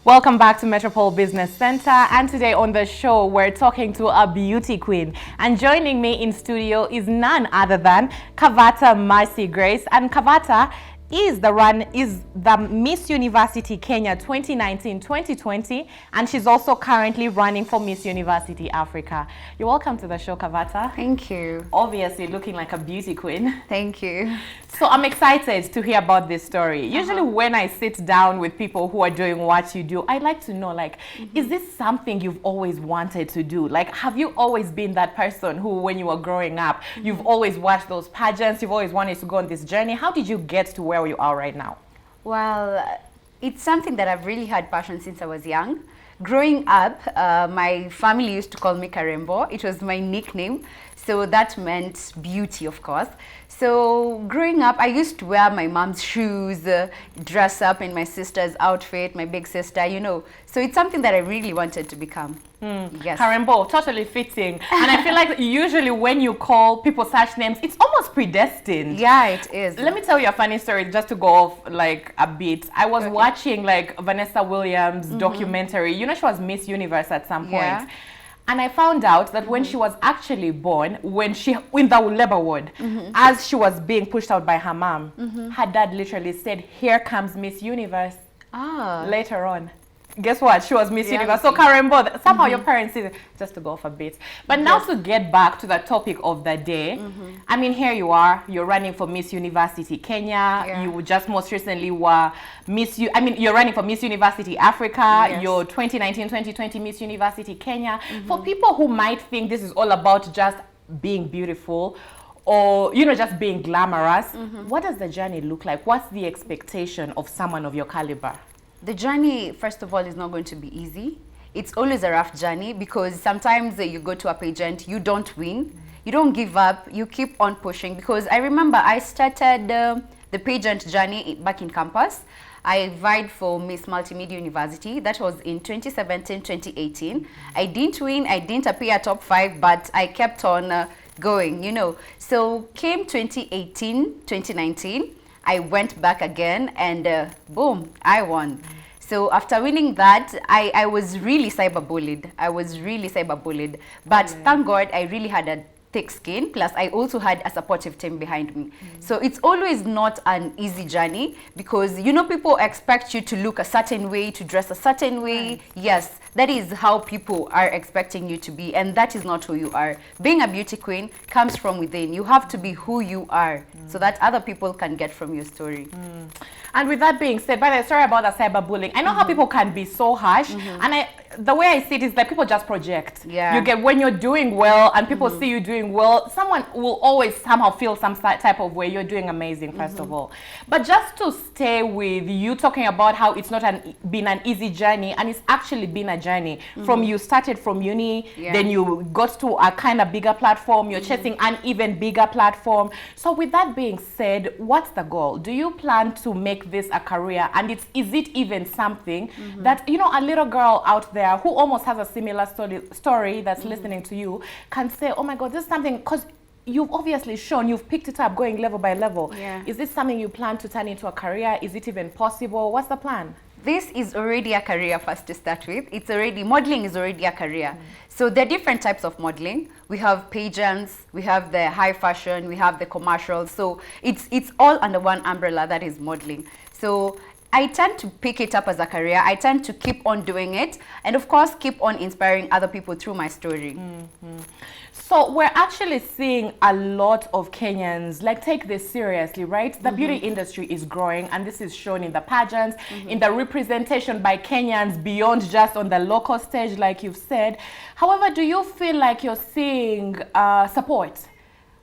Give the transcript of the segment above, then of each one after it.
Welcome back to Metropole Business Center, and today on the show we're talking to a beauty queen, and joining me in studio is none other than Kavatah Mercy Grace. And Kavatah is the Miss University Kenya 2019-2020, and she's also currently running for Miss University Africa. You're welcome to the show, Kavatah. Thank you. Obviously looking like a beauty queen. Thank you. So I'm excited to hear about this story. Usually when I sit down with people who are doing what you do, I like to know, like, is this something you've always wanted to do? Like, have you always been that person who, when you were growing up, you've always watched those pageants, you've always wanted to go on this journey? How did you get to where you are right now? Well, it's something that I've really had passion since I was young. Growing up, my family used to call me Karembo. It was my nickname. So that meant beauty, of course. So growing up, I used to wear my mom's shoes, dress up in my sister's outfit, my big sister, you know. So it's something that I really wanted to become. Yes. Karembo, totally fitting. And I feel like usually when you call people such names, it's almost predestined. Yeah, it is. Let me tell you a funny story just to go off like a bit. I was watching like Vanessa Williams' documentary. You know, she was Miss Universe at some point. Yeah. And I found out that when she was actually born, when she in the labor ward, as she was being pushed out by her mom, her dad literally said, "Here comes Miss Universe." Later on. Guess what? She was Miss Universe. So Karembo, somehow your parents did it, just to go off a bit. But now to get back to the topic of the day, I mean, here you are, you're running for Miss University Kenya. You just most recently were you're running for Miss University Africa, your 2019-2020 Miss University Kenya. For people who might think this is all about just being beautiful, or, you know, just being glamorous, what does the journey look like? What's the expectation of someone of your caliber? The journey, first of all, is not going to be easy. It's always a rough journey because sometimes you go to a pageant, you don't win, you don't give up, you keep on pushing. Because I remember I started the pageant journey back in campus. I vied for Miss Multimedia University. That was in 2017-2018. I didn't win, I didn't appear top 5, but I kept on going, you know. So came 2018-2019. I went back again and boom, I won. So after winning that, I was really cyberbullied. But thank God I really had a thick skin. Plus, I also had a supportive team behind me. So it's always not an easy journey because, you know, people expect you to look a certain way, to dress a certain way. Yes, that is how people are expecting you to be, and that is not who you are. Being a beauty queen comes from within. You have to be who you are so that other people can get from your story. And with that being said, by the way, sorry about the cyberbullying. I know how people can be so harsh, and the way I see it is that people just project. Yeah. You get, when you're doing well and people see you doing well, someone will always somehow feel some type of way. You're doing amazing, first of all. But just to stay with you talking about how it's not been an easy journey, and it's actually been a journey. From you started from uni, then you got to a kind of bigger platform, you're chasing an even bigger platform. So with that being said, what's the goal? Do you plan to make this a career? And is it even something that, you know, a little girl out there who almost has a similar story that's listening to you can say, oh my God, this is something, because you've obviously shown, you've picked it up going level by level. Is this something you plan to turn into a career? Is it even possible? What's the plan? This is already a career first to start with. Modeling is already a career. So there are different types of modeling. We have pageants, we have the high fashion, we have the commercials. So it's all under one umbrella, that is modeling. So I tend to pick it up as a career. I tend to keep on doing it, and of course keep on inspiring other people through my story. So we're actually seeing a lot of Kenyans like take this seriously, right? The beauty industry is growing, and this is shown in the pageants, in the representation by Kenyans beyond just on the local stage, like you've said. However, do you feel like you're seeing support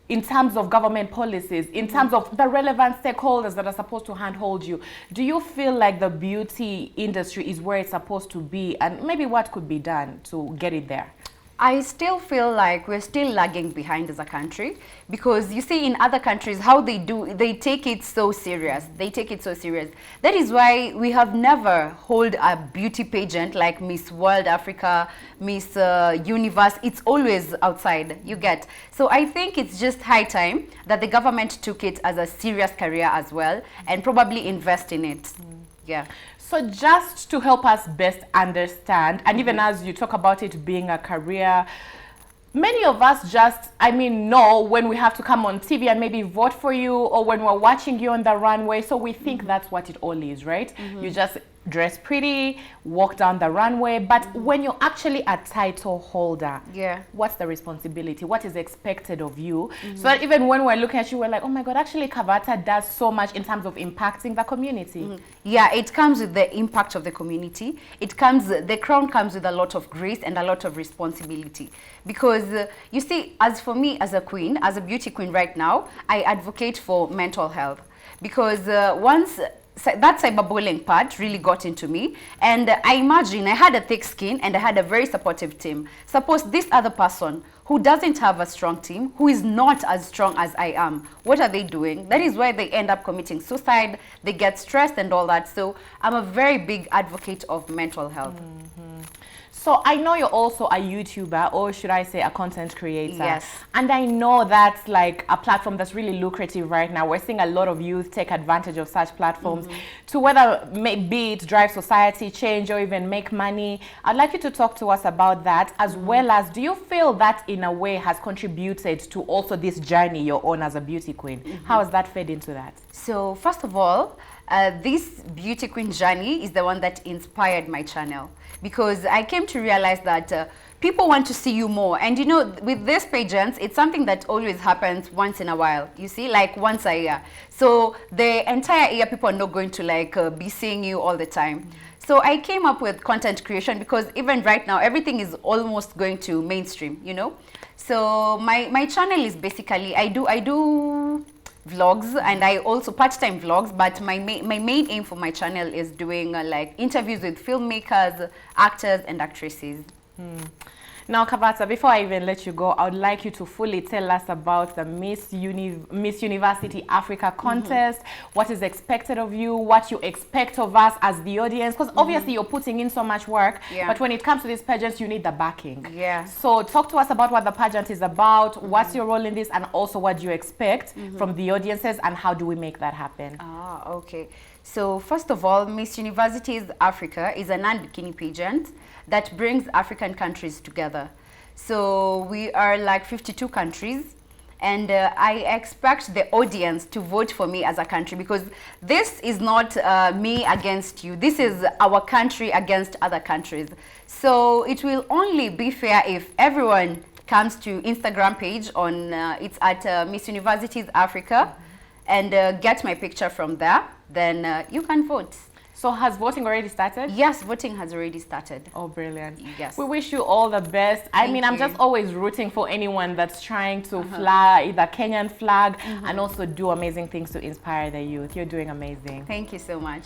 in terms of government policies, in terms of the relevant stakeholders that are supposed to handhold you? Do you feel like the beauty industry is where it's supposed to be, and maybe what could be done to get it there? I still feel like we're still lagging behind as a country because you see in other countries how they take it so serious. That is why we have never held a beauty pageant like Miss World Africa, Miss Universe. It's always outside, you get. So I think it's just high time that the government took it as a serious career as well and probably invest in it. Yeah. So just to help us best understand, and even as you talk about it being a career, many of us just, know when we have to come on TV and maybe vote for you, or when we're watching you on the runway. So we think that's what it all is, right? You just dress pretty, walk down the runway. But when you're actually a title holder, what's the responsibility? What is expected of you? So that even when we're looking at you, we're like, oh my God, actually Kavatah does so much in terms of impacting the community. Yeah, it comes with the impact of the community. The crown comes with a lot of grace and a lot of responsibility. Because you see, as for me, as a queen, as a beauty queen right now, I advocate for mental health. Because once that cyberbullying part really got into me, and I imagine I had a thick skin and I had a very supportive team. Suppose this other person who doesn't have a strong team, who is not as strong as I am, what are they doing? That is why they end up committing suicide, they get stressed and all that. So I'm a very big advocate of mental health. So I know you're also a YouTuber, or should I say a content creator? Yes. And I know that's like a platform that's really lucrative right now. We're seeing a lot of youth take advantage of such platforms to whether be it drive society change or even make money. I'd like you to talk to us about that, as well as, do you feel that in a way has contributed to also this journey you're on as a beauty queen? How has that fed into that? So first of all, this beauty queen journey is the one that inspired my channel, because I came to realize that people want to see you more. And you know, with these pageants, it's something that always happens once in a while, you see, like once a year. So the entire year, people are not going to like be seeing you all the time. So I came up with content creation, because even right now, everything is almost going to mainstream, you know. So my channel is basically, I do vlogs, and I also part-time vlogs, but my main aim for my channel is doing like interviews with filmmakers, actors and actresses. Now, Kavatah, before I even let you go, I would like you to fully tell us about the Miss University Africa contest, what is expected of you, what you expect of us as the audience, because obviously you're putting in so much work, but when it comes to these pageants, you need the backing. So talk to us about what the pageant is about, what's your role in this, and also what do you expect from the audiences, and how do we make that happen? Okay. So first of all, Miss Universities Africa is a non-bikini pageant that brings African countries together. So we are like 52 countries, and I expect the audience to vote for me as a country, because this is not me against you. This is our country against other countries. So it will only be fair if everyone comes to Instagram page on, it's at Miss Universities Africa, and get my picture from there. Then you can vote. So has voting already started? Yes, voting has already started. Oh, brilliant. Yes. We wish you all the best. I'm just always rooting for anyone that's trying to fly the Kenyan flag and also do amazing things to inspire the youth. You're doing amazing. Thank you so much.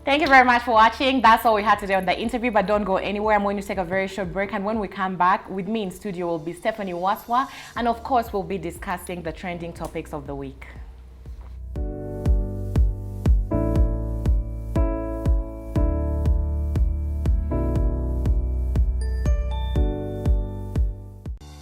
Thank you very much for watching. That's all we had today on the interview, but don't go anywhere. I'm going to take a very short break, and when we come back, with me in studio will be Stephanie Waswa, and of course we'll be discussing the trending topics of the week.